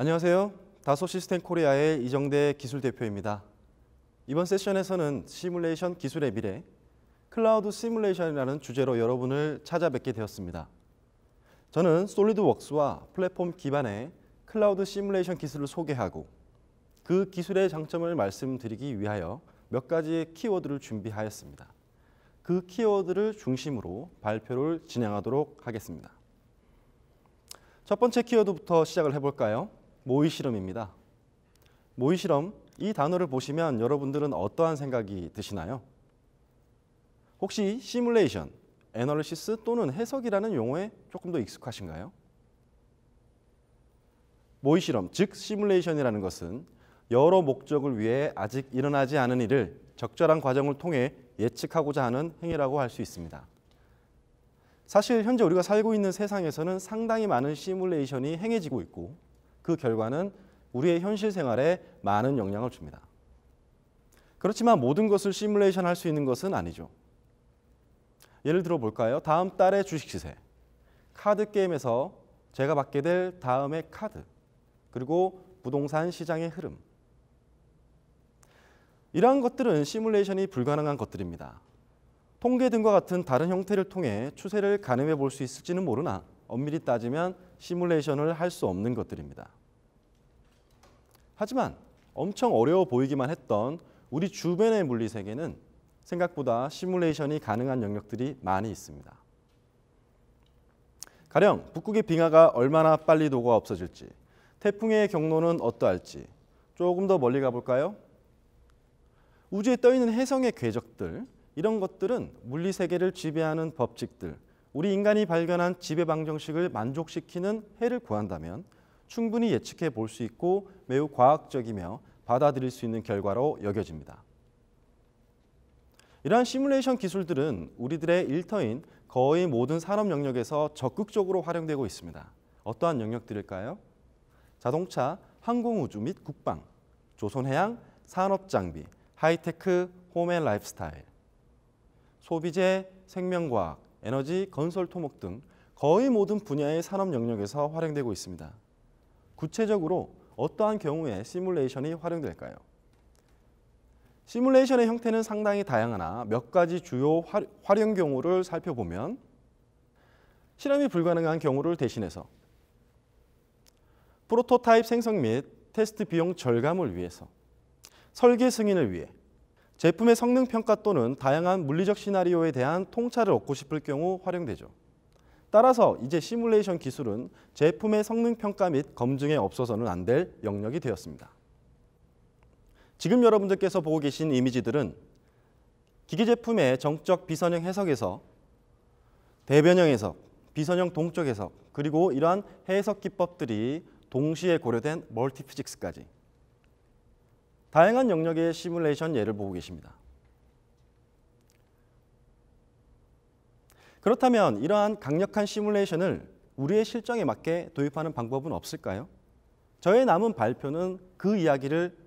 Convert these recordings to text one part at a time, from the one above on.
안녕하세요. 다소 시스템 코리아의 이정대 기술대표입니다. 이번 세션에서는 시뮬레이션 기술의 미래, 클라우드 시뮬레이션이라는 주제로 여러분을 찾아뵙게 되었습니다. 저는 솔리드웍스와 플랫폼 기반의 클라우드 시뮬레이션 기술을 소개하고 그 기술의 장점을 말씀드리기 위하여 몇 가지의 키워드를 준비하였습니다. 그 키워드를 중심으로 발표를 진행하도록 하겠습니다. 첫 번째 키워드부터 시작을 해볼까요? 모의 실험입니다. 모의 실험, 이 단어를 보시면 여러분들은 어떠한 생각이 드시나요? 혹시 시뮬레이션, 애널리시스 또는 해석이라는 용어에 조금 더 익숙하신가요? 모의 실험, 즉 시뮬레이션이라는 것은 여러 목적을 위해 아직 일어나지 않은 일을 적절한 과정을 통해 예측하고자 하는 행위라고 할 수 있습니다. 사실 현재 우리가 살고 있는 세상에서는 상당히 많은 시뮬레이션이 행해지고 있고 그 결과는 우리의 현실 생활에 많은 영향을 줍니다. 그렇지만 모든 것을 시뮬레이션 할 수 있는 것은 아니죠. 예를 들어 볼까요? 다음 달의 주식 시세, 카드 게임에서 제가 받게 될 다음의 카드, 그리고 부동산 시장의 흐름. 이러한 것들은 시뮬레이션이 불가능한 것들입니다. 통계 등과 같은 다른 형태를 통해 추세를 가늠해 볼 수 있을지는 모르나 엄밀히 따지면 시뮬레이션을 할 수 없는 것들입니다. 하지만 엄청 어려워 보이기만 했던 우리 주변의 물리 세계는 생각보다 시뮬레이션이 가능한 영역들이 많이 있습니다. 가령 북극의 빙하가 얼마나 빨리 녹아 없어질지, 태풍의 경로는 어떠할지 조금 더 멀리 가볼까요? 우주에 떠있는 혜성의 궤적들, 이런 것들은 물리 세계를 지배하는 법칙들, 우리 인간이 발견한 지배 방정식을 만족시키는 해를 구한다면 충분히 예측해 볼 수 있고 매우 과학적이며 받아들일 수 있는 결과로 여겨집니다. 이러한 시뮬레이션 기술들은 우리들의 일터인 거의 모든 산업 영역에서 적극적으로 활용되고 있습니다. 어떠한 영역들일까요? 자동차, 항공우주 및 국방, 조선해양, 산업장비, 하이테크, 홈앤 라이프스타일, 소비재, 생명과학, 에너지, 건설, 토목 등 거의 모든 분야의 산업 영역에서 활용되고 있습니다. 구체적으로 어떠한 경우에 시뮬레이션이 활용될까요? 시뮬레이션의 형태는 상당히 다양하나 몇 가지 주요 활용 경우를 살펴보면 실험이 불가능한 경우를 대신해서 프로토타입 생성 및 테스트 비용 절감을 위해서 설계 승인을 위해 제품의 성능 평가 또는 다양한 물리적 시나리오에 대한 통찰을 얻고 싶을 경우 활용되죠. 따라서 이제 시뮬레이션 기술은 제품의 성능 평가 및 검증에 없어서는 안 될 영역이 되었습니다. 지금 여러분들께서 보고 계신 이미지들은 기계 제품의 정적 비선형 해석에서 대변형 해석, 비선형 동적 해석, 그리고 이러한 해석 기법들이 동시에 고려된 멀티피직스까지 다양한 영역의 시뮬레이션 예를 보고 계십니다. 그렇다면 이러한 강력한 시뮬레이션을 우리의 실정에 맞게 도입하는 방법은 없을까요? 저의 남은 발표는 그 이야기를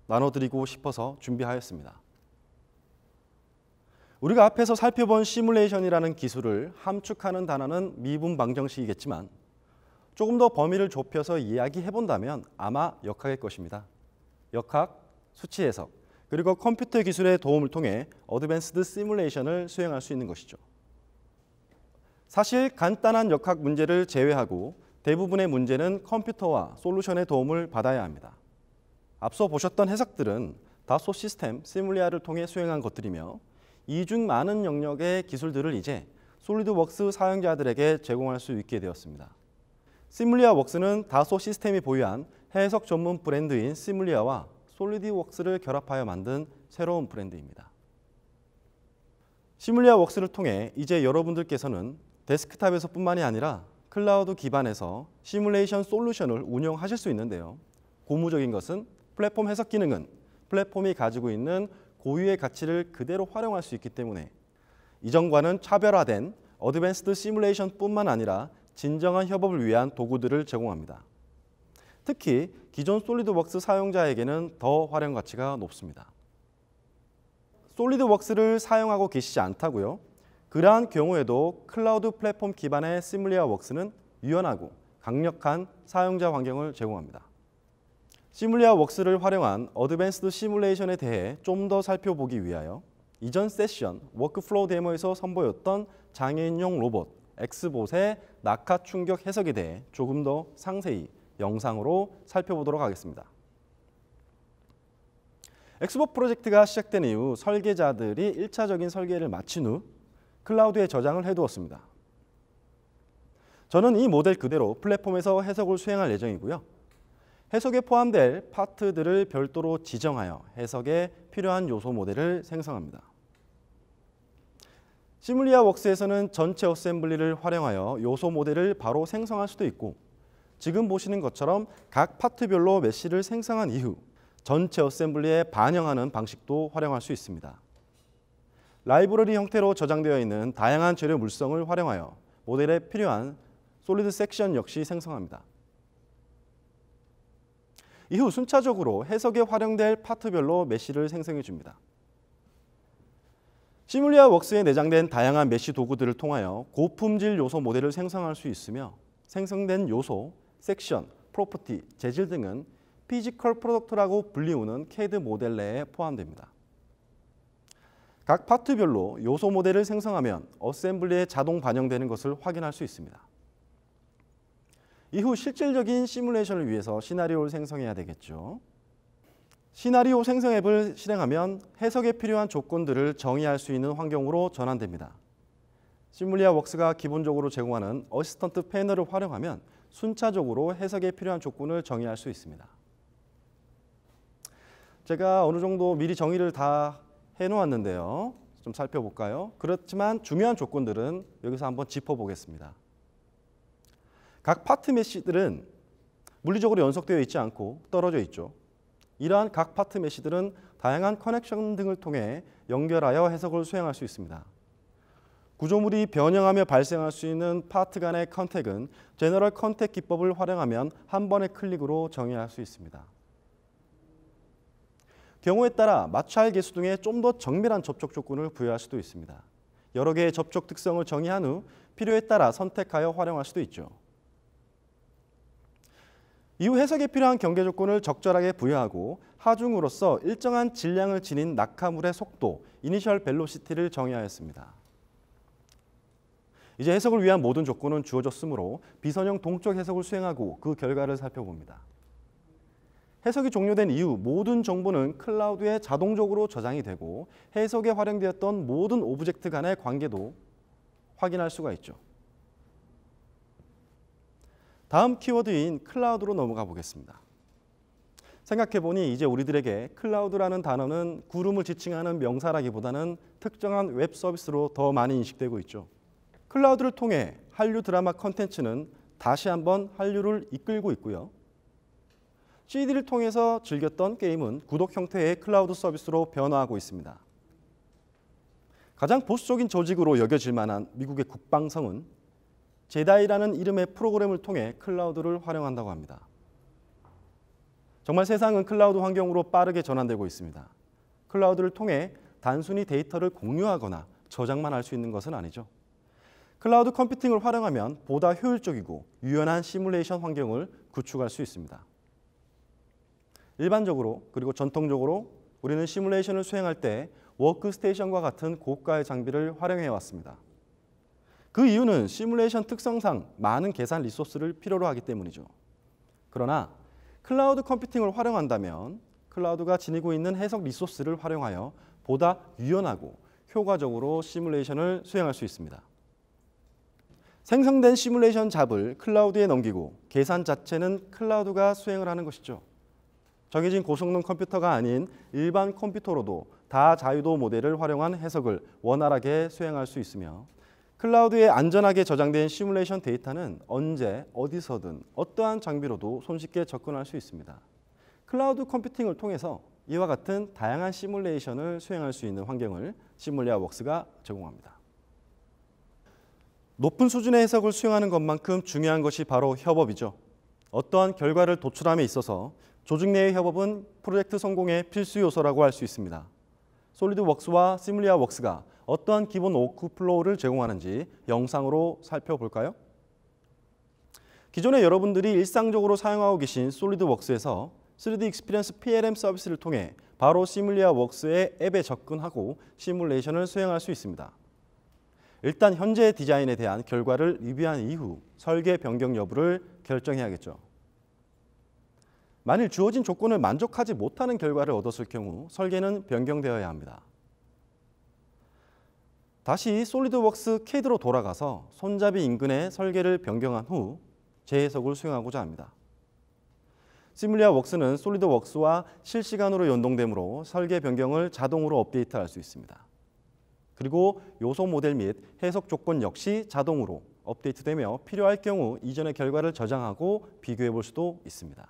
나눠드리고 싶어서 준비하였습니다. 우리가 앞에서 살펴본 시뮬레이션이라는 기술을 함축하는 단어는 미분 방정식이겠지만 조금 더 범위를 좁혀서 이야기해본다면 아마 역학일 것입니다. 역학, 수치 해석, 그리고 컴퓨터 기술의 도움을 통해 어드밴스드 시뮬레이션을 수행할 수 있는 것이죠. 사실 간단한 역학 문제를 제외하고 대부분의 문제는 컴퓨터와 솔루션의 도움을 받아야 합니다. 앞서 보셨던 해석들은 다소 시스템, 시뮬리아를 통해 수행한 것들이며 이중 많은 영역의 기술들을 이제 솔리드웍스 사용자들에게 제공할 수 있게 되었습니다. 시뮬리아 웍스는 다소 시스템이 보유한 해석 전문 브랜드인 시뮬리아와 솔리드웍스를 결합하여 만든 새로운 브랜드입니다. 시뮬리아 웍스를 통해 이제 여러분들께서는 데스크탑에서 뿐만이 아니라 클라우드 기반에서 시뮬레이션 솔루션을 운영하실 수 있는데요. 고무적인 것은 플랫폼 해석 기능은 플랫폼이 가지고 있는 고유의 가치를 그대로 활용할 수 있기 때문에 이전과는 차별화된 어드밴스드 시뮬레이션 뿐만 아니라 진정한 협업을 위한 도구들을 제공합니다. 특히 기존 솔리드웍스 사용자에게는 더 활용 가치가 높습니다. 솔리드웍스를 사용하고 계시지 않다고요? 그러한 경우에도 클라우드 플랫폼 기반의 시뮬리아 웍스는 유연하고 강력한 사용자 환경을 제공합니다. 시뮬리아 웍스를 활용한 어드밴스드 시뮬레이션에 대해 좀 더 살펴보기 위하여 이전 세션 워크플로우 데모에서 선보였던 장애인용 로봇 엑스봇의 낙하 충격 해석에 대해 조금 더 상세히 영상으로 살펴보도록 하겠습니다. 엑스봇 프로젝트가 시작된 이후 설계자들이 1차적인 설계를 마친 후 클라우드에 저장을 해두었습니다. 저는 이 모델 그대로 플랫폼에서 해석을 수행할 예정이고요. 해석에 포함될 파트들을 별도로 지정하여 해석에 필요한 요소 모델을 생성합니다. 시뮬리아 웍스에서는 전체 어셈블리를 활용하여 요소 모델을 바로 생성할 수도 있고 지금 보시는 것처럼 각 파트별로 메시를 생성한 이후 전체 어셈블리에 반영하는 방식도 활용할 수 있습니다. 라이브러리 형태로 저장되어 있는 다양한 재료 물성을 활용하여 모델에 필요한 솔리드 섹션 역시 생성합니다. 이후 순차적으로 해석에 활용될 파트별로 메시를 생성해 줍니다. 시뮬리아 웍스에 내장된 다양한 메시 도구들을 통하여 고품질 요소 모델을 생성할 수 있으며 생성된 요소, 섹션, 프로퍼티, 재질 등은 피지컬 프로덕트라고 불리우는 CAD 모델 내에 포함됩니다. 각 파트별로 요소 모델을 생성하면 어셈블리에 자동 반영되는 것을 확인할 수 있습니다. 이후 실질적인 시뮬레이션을 위해서 시나리오를 생성해야 되겠죠. 시나리오 생성 앱을 실행하면 해석에 필요한 조건들을 정의할 수 있는 환경으로 전환됩니다. 시뮬리아 웍스가 기본적으로 제공하는 어시스턴트 패널을 활용하면 순차적으로 해석에 필요한 조건을 정의할 수 있습니다. 제가 어느 정도 미리 정의를 다 해놓았는데요. 좀 살펴볼까요? 그렇지만 중요한 조건들은 여기서 한번 짚어보겠습니다. 각 파트 메시들은 물리적으로 연속되어 있지 않고 떨어져 있죠. 이러한 각 파트 메시들은 다양한 커넥션 등을 통해 연결하여 해석을 수행할 수 있습니다. 구조물이 변형하며 발생할 수 있는 파트 간의 컨택은 제너럴 컨택 기법을 활용하면 한 번의 클릭으로 정의할 수 있습니다. 경우에 따라 마찰 계수 등의 좀 더 정밀한 접촉 조건을 부여할 수도 있습니다. 여러 개의 접촉 특성을 정의한 후 필요에 따라 선택하여 활용할 수도 있죠. 이후 해석에 필요한 경계 조건을 적절하게 부여하고 하중으로서 일정한 질량을 지닌 낙하물의 속도, 이니셜 벨로시티를 정의하였습니다. 이제 해석을 위한 모든 조건은 주어졌으므로 비선형 동적 해석을 수행하고 그 결과를 살펴봅니다. 해석이 종료된 이후 모든 정보는 클라우드에 자동적으로 저장이 되고 해석에 활용되었던 모든 오브젝트 간의 관계도 확인할 수가 있죠. 다음 키워드인 클라우드로 넘어가 보겠습니다. 생각해보니 이제 우리들에게 클라우드라는 단어는 구름을 지칭하는 명사라기보다는 특정한 웹 서비스로 더 많이 인식되고 있죠. 클라우드를 통해 한류 드라마 컨텐츠는 다시 한번 한류를 이끌고 있고요. CD를 통해서 즐겼던 게임은 구독 형태의 클라우드 서비스로 변화하고 있습니다. 가장 보수적인 조직으로 여겨질 만한 미국의 국방성은 제다이라는 이름의 프로그램을 통해 클라우드를 활용한다고 합니다. 정말 세상은 클라우드 환경으로 빠르게 전환되고 있습니다. 클라우드를 통해 단순히 데이터를 공유하거나 저장만 할 수 있는 것은 아니죠. 클라우드 컴퓨팅을 활용하면 보다 효율적이고 유연한 시뮬레이션 환경을 구축할 수 있습니다. 일반적으로 그리고 전통적으로 우리는 시뮬레이션을 수행할 때 워크스테이션과 같은 고가의 장비를 활용해 왔습니다. 그 이유는 시뮬레이션 특성상 많은 계산 리소스를 필요로 하기 때문이죠. 그러나 클라우드 컴퓨팅을 활용한다면 클라우드가 지니고 있는 해석 리소스를 활용하여 보다 유연하고 효과적으로 시뮬레이션을 수행할 수 있습니다. 생성된 시뮬레이션 잡을 클라우드에 넘기고 계산 자체는 클라우드가 수행을 하는 것이죠. 정해진 고성능 컴퓨터가 아닌 일반 컴퓨터로도 다자유도 모델을 활용한 해석을 원활하게 수행할 수 있으며 클라우드에 안전하게 저장된 시뮬레이션 데이터는 언제 어디서든 어떠한 장비로도 손쉽게 접근할 수 있습니다. 클라우드 컴퓨팅을 통해서 이와 같은 다양한 시뮬레이션을 수행할 수 있는 환경을 시뮬리아 웍스가 제공합니다. 높은 수준의 해석을 수행하는 것만큼 중요한 것이 바로 협업이죠. 어떠한 결과를 도출함에 있어서 조직 내의 협업은 프로젝트 성공의 필수 요소라고 할 수 있습니다. 솔리드웍스와 시뮬리아 웍스가 어떠한 기본 워크플로우를 제공하는지 영상으로 살펴볼까요? 기존에 여러분들이 일상적으로 사용하고 계신 솔리드웍스에서 3D 익스피리언스 PLM 서비스를 통해 바로 시뮬리아웍스의 앱에 접근하고 시뮬레이션을 수행할 수 있습니다. 일단 현재 디자인에 대한 결과를 리뷰한 이후 설계 변경 여부를 결정해야겠죠. 만일 주어진 조건을 만족하지 못하는 결과를 얻었을 경우 설계는 변경되어야 합니다. 다시 솔리드웍스 CAD로 돌아가서 손잡이 인근의 설계를 변경한 후 재해석을 수행하고자 합니다. 시뮬리아웍스는 솔리드웍스와 실시간으로 연동되므로 설계 변경을 자동으로 업데이트할 수 있습니다. 그리고 요소 모델 및 해석 조건 역시 자동으로 업데이트되며 필요할 경우 이전의 결과를 저장하고 비교해 볼 수도 있습니다.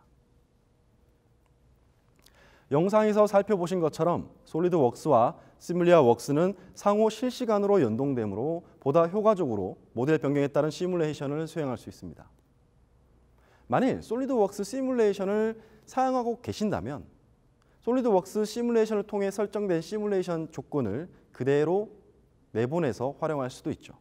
영상에서 살펴보신 것처럼 솔리드웍스와 시뮬리아웍스는 상호 실시간으로 연동되므로 보다 효과적으로 모델 변경에 따른 시뮬레이션을 수행할 수 있습니다. 만일 솔리드웍스 시뮬레이션을 사용하고 계신다면 솔리드웍스 시뮬레이션을 통해 설정된 시뮬레이션 조건을 그대로 내보내서 활용할 수도 있죠.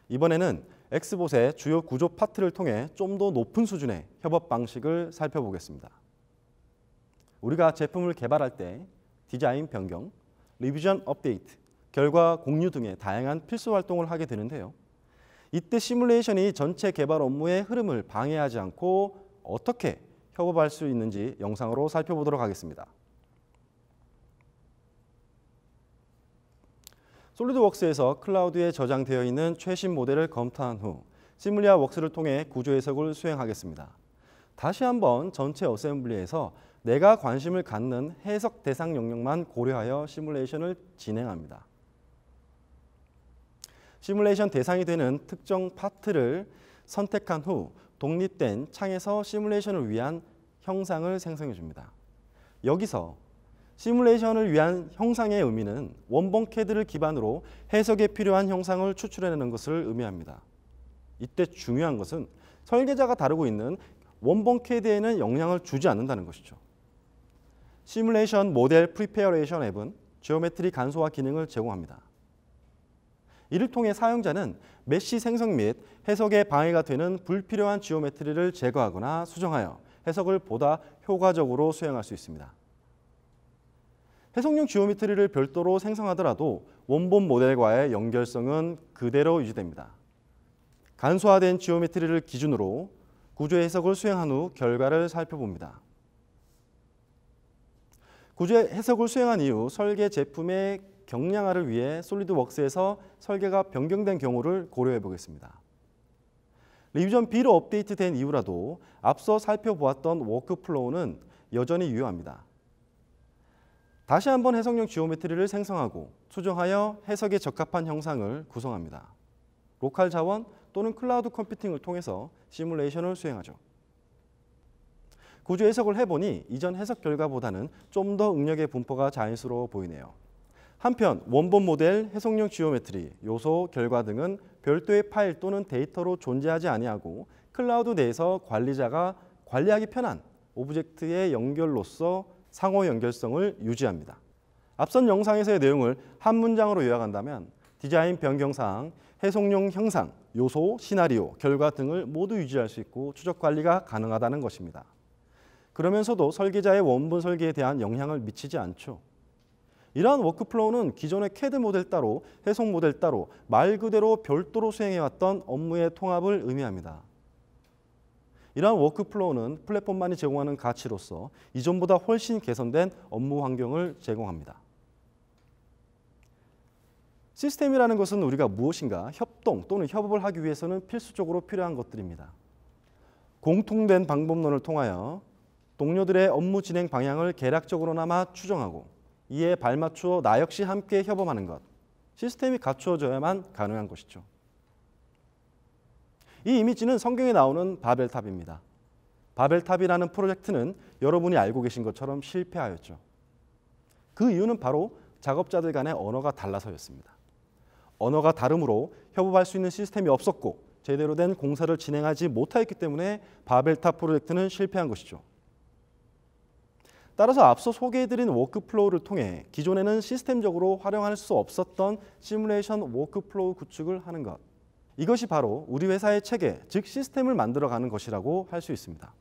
이번에는 엑스봇의 주요 구조 파트를 통해 좀 더 높은 수준의 협업 방식을 살펴보겠습니다. 우리가 제품을 개발할 때 디자인 변경, 리비전 업데이트, 결과 공유 등의 다양한 필수 활동을 하게 되는데요. 이때 시뮬레이션이 전체 개발 업무의 흐름을 방해하지 않고 어떻게 협업할 수 있는지 영상으로 살펴보도록 하겠습니다. 솔리드웍스에서 클라우드에 저장되어 있는 최신 모델을 검토한 후 시뮬리아웍스를 통해 구조 해석을 수행하겠습니다. 다시 한번 전체 어셈블리에서 내가 관심을 갖는 해석 대상 영역만 고려하여 시뮬레이션을 진행합니다. 시뮬레이션 대상이 되는 특정 파트를 선택한 후 독립된 창에서 시뮬레이션을 위한 형상을 생성해 줍니다. 여기서 시뮬레이션을 위한 형상의 의미는 원본 CAD를 기반으로 해석에 필요한 형상을 추출해내는 것을 의미합니다. 이때 중요한 것은 설계자가 다루고 있는 원본 CAD에는 영향을 주지 않는다는 것이죠. 시뮬레이션 모델 프리페어레이션 앱은 지오메트리 간소화 기능을 제공합니다. 이를 통해 사용자는 메쉬 생성 및 해석에 방해가 되는 불필요한 지오메트리를 제거하거나 수정하여 해석을 보다 효과적으로 수행할 수 있습니다. 해석용 지오메트리를 별도로 생성하더라도 원본 모델과의 연결성은 그대로 유지됩니다. 간소화된 지오메트리를 기준으로 구조 해석을 수행한 후 결과를 살펴봅니다. 구조 해석을 수행한 이후 설계 제품의 경량화를 위해 솔리드웍스에서 설계가 변경된 경우를 고려해 보겠습니다. 리비전 B로 업데이트된 이후라도 앞서 살펴보았던 워크플로우는 여전히 유효합니다. 다시 한번 해석용 지오메트리를 생성하고 수정하여 해석에 적합한 형상을 구성합니다. 로컬 자원 또는 클라우드 컴퓨팅을 통해서 시뮬레이션을 수행하죠. 구조 해석을 해보니 이전 해석 결과보다는 좀 더 응력의 분포가 자연스러워 보이네요. 한편 원본 모델, 해석용 지오메트리, 요소, 결과 등은 별도의 파일 또는 데이터로 존재하지 아니하고 클라우드 내에서 관리자가 관리하기 편한 오브젝트의 연결로서 상호 연결성을 유지합니다. 앞선 영상에서의 내용을 한 문장으로 요약한다면 디자인 변경사항, 해석용 형상, 요소, 시나리오, 결과 등을 모두 유지할 수 있고 추적 관리가 가능하다는 것입니다. 그러면서도 설계자의 원본 설계에 대한 영향을 미치지 않죠. 이러한 워크플로우는 기존의 CAD 모델 따로, 해석 모델 따로 말 그대로 별도로 수행해왔던 업무의 통합을 의미합니다. 이러한 워크플로우는 플랫폼만이 제공하는 가치로서 이전보다 훨씬 개선된 업무 환경을 제공합니다. 시스템이라는 것은 우리가 무엇인가 협동 또는 협업을 하기 위해서는 필수적으로 필요한 것들입니다. 공통된 방법론을 통하여 동료들의 업무 진행 방향을 계략적으로나마 추정하고 이에 발맞추어 나 역시 함께 협업하는 것, 시스템이 갖추어져야만 가능한 것이죠. 이 이미지는 성경에 나오는 바벨탑입니다. 바벨탑이라는 프로젝트는 여러분이 알고 계신 것처럼 실패하였죠. 그 이유는 바로 작업자들 간의 언어가 달라서였습니다. 언어가 다르므로 협업할 수 있는 시스템이 없었고 제대로 된 공사를 진행하지 못하였기 때문에 바벨탑 프로젝트는 실패한 것이죠. 따라서 앞서 소개해드린 워크플로우를 통해 기존에는 시스템적으로 활용할 수 없었던 시뮬레이션 워크플로우 구축을 하는 것, 이것이 바로 우리 회사의 체계, 즉 시스템을 만들어가는 것이라고 할 수 있습니다.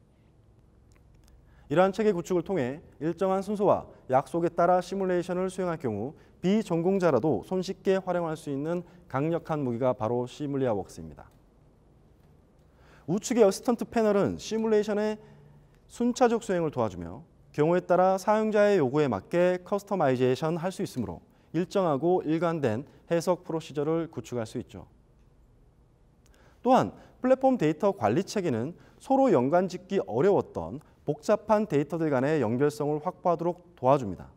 이러한 체계 구축을 통해 일정한 순서와 약속에 따라 시뮬레이션을 수행할 경우 비전공자라도 손쉽게 활용할 수 있는 강력한 무기가 바로 시뮬리아웍스입니다. 우측의 어시스턴트 패널은 시뮬레이션의 순차적 수행을 도와주며 경우에 따라 사용자의 요구에 맞게 커스터마이제이션 할 수 있으므로 일정하고 일관된 해석 프로시저를 구축할 수 있죠. 또한 플랫폼 데이터 관리 체계는 서로 연관짓기 어려웠던 복잡한 데이터들 간의 연결성을 확보하도록 도와줍니다.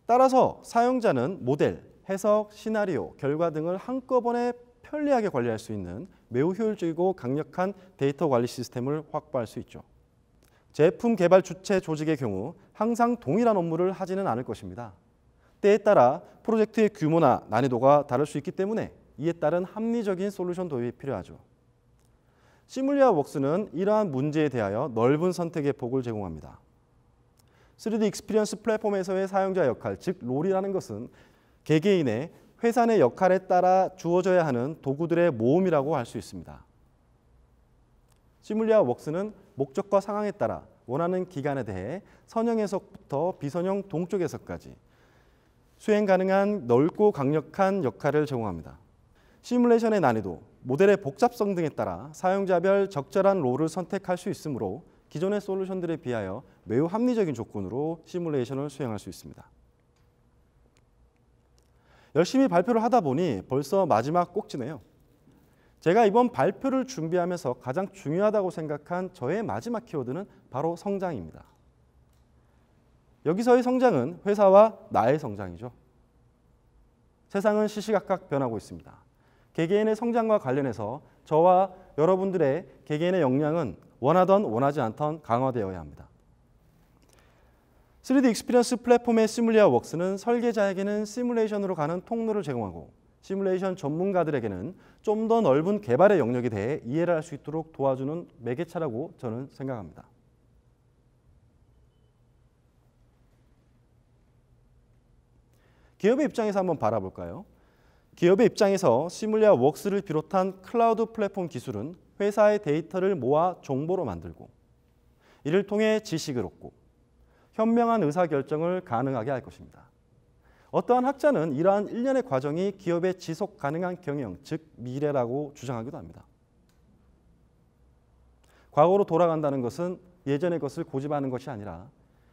따라서 사용자는 모델, 해석, 시나리오, 결과 등을 한꺼번에 편리하게 관리할 수 있는 매우 효율적이고 강력한 데이터 관리 시스템을 확보할 수 있죠. 제품 개발 주체 조직의 경우 항상 동일한 업무를 하지는 않을 것입니다. 때에 따라 프로젝트의 규모나 난이도가 다를 수 있기 때문에 이에 따른 합리적인 솔루션 도입이 필요하죠. 시뮬리아웍스는 이러한 문제에 대하여 넓은 선택의 폭을 제공합니다. 3D 익스피리언스 플랫폼에서의 사용자 역할, 즉 롤이라는 것은 개개인의 회사 내 역할에 따라 주어져야 하는 도구들의 모음이라고 할 수 있습니다. 시뮬리아웍스는 목적과 상황에 따라 원하는 기간에 대해 선형 해석부터 비선형 동적 해석까지 수행 가능한 넓고 강력한 역할을 제공합니다. 시뮬레이션의 난이도, 모델의 복잡성 등에 따라 사용자별 적절한 롤을 선택할 수 있으므로 기존의 솔루션들에 비하여 매우 합리적인 조건으로 시뮬레이션을 수행할 수 있습니다. 열심히 발표를 하다 보니 벌써 마지막 꼭지네요. 제가 이번 발표를 준비하면서 가장 중요하다고 생각한 저의 마지막 키워드는 바로 성장입니다. 여기서의 성장은 회사와 나의 성장이죠. 세상은 시시각각 변하고 있습니다. 개개인의 성장과 관련해서 저와 여러분들의 개개인의 역량은 원하던 원하지 않던 강화되어야 합니다. 3D 익스피리언스 플랫폼의 시뮬리아웍스는 설계자에게는 시뮬레이션으로 가는 통로를 제공하고 시뮬레이션 전문가들에게는 좀 더 넓은 개발의 영역에 대해 이해를 할 수 있도록 도와주는 매개체라고 저는 생각합니다. 기업의 입장에서 한번 바라볼까요? 기업의 입장에서 시뮬리아웍스를 비롯한 클라우드 플랫폼 기술은 회사의 데이터를 모아 정보로 만들고 이를 통해 지식을 얻고 현명한 의사결정을 가능하게 할 것입니다. 어떠한 학자는 이러한 일련의 과정이 기업의 지속 가능한 경영, 즉 미래라고 주장하기도 합니다. 과거로 돌아간다는 것은 예전의 것을 고집하는 것이 아니라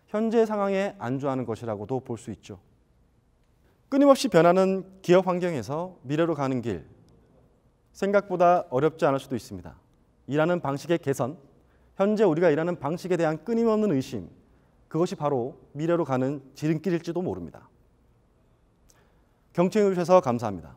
현재 상황에 안주하는 것이라고도 볼 수 있죠. 끊임없이 변하는 기업 환경에서 미래로 가는 길, 생각보다 어렵지 않을 수도 있습니다. 일하는 방식의 개선, 현재 우리가 일하는 방식에 대한 끊임없는 의심, 그것이 바로 미래로 가는 지름길일지도 모릅니다. 경청해 주셔서 감사합니다.